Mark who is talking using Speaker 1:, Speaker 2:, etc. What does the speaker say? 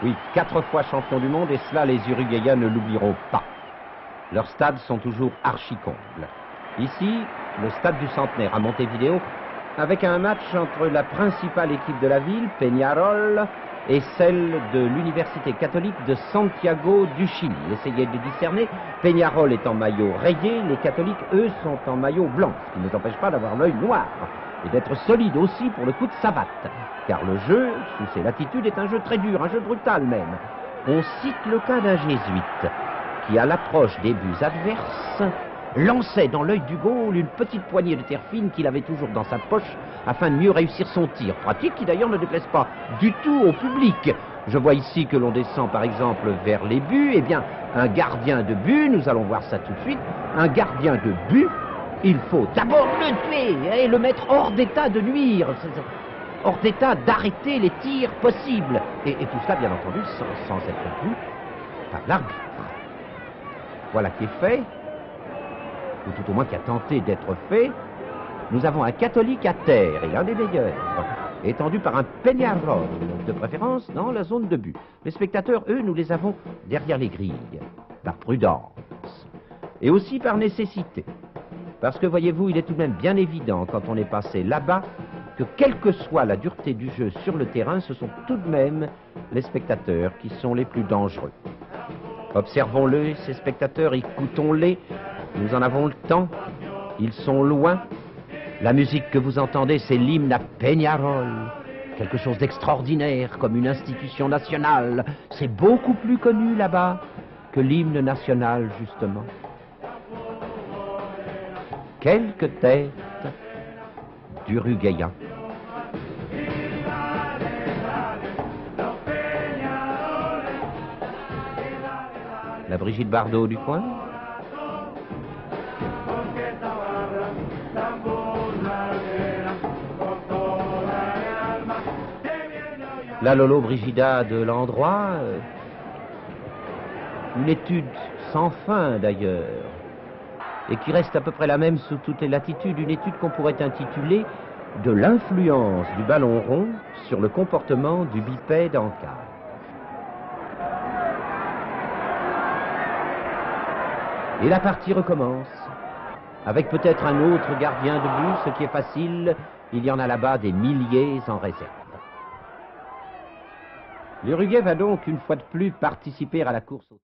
Speaker 1: Oui, 4 fois champions du monde, et cela, les Uruguayens ne l'oublieront pas. Leurs stades sont toujours archi-combles. Ici, le stade du Centenaire à Montevideo, avec un match entre la principale équipe de la ville, Peñarol, et celle de l'Université catholique de Santiago du Chili. Essayez de discerner, Peñarol est en maillot rayé, les catholiques, eux, sont en maillot blanc, ce qui ne nous empêche pas d'avoir l'œil noir, et d'être solide aussi pour le coup de savate, car le jeu, sous ces latitudes, est un jeu très dur, un jeu brutal même. On cite le cas d'un jésuite, qui, à l'approche des buts adverses, lançait dans l'œil du goal une petite poignée de terre fine qu'il avait toujours dans sa poche afin de mieux réussir son tir. Pratique qui d'ailleurs ne déplaise pas du tout au public. Je vois ici que l'on descend par exemple vers les buts. Eh bien, un gardien de but, nous allons voir ça tout de suite, un gardien de but, il faut d'abord le tuer et le mettre hors d'état de nuire, hors d'état d'arrêter les tirs possibles. Et tout cela, bien entendu, sans être vu par l'arbitre. Voilà qui est fait, ou tout au moins qui a tenté d'être fait. Nous avons un catholique à terre, et l'un des meilleurs, étendu par un Peñarol, de préférence dans la zone de but. Les spectateurs, eux, nous les avons derrière les grilles, par prudence, et aussi par nécessité. Parce que, voyez-vous, il est tout de même bien évident, quand on est passé là-bas, que quelle que soit la dureté du jeu sur le terrain, ce sont tout de même les spectateurs qui sont les plus dangereux. Observons-le, ces spectateurs, écoutons-les, nous en avons le temps, ils sont loin. La musique que vous entendez, c'est l'hymne à Peñarol, quelque chose d'extraordinaire, comme une institution nationale. C'est beaucoup plus connu là-bas que l'hymne national, justement. Quelques têtes d'Uruguayens. La Brigitte Bardot du coin. La Lolo Brigida de l'endroit. Une étude sans fin d'ailleurs, et qui reste à peu près la même sous toutes les latitudes, une étude qu'on pourrait intituler « De l'influence du ballon rond sur le comportement du bipède en cage ». Et la partie recommence, avec peut-être un autre gardien de but, ce qui est facile, il y en a là-bas des milliers en réserve. L'Uruguay va donc une fois de plus participer à la course au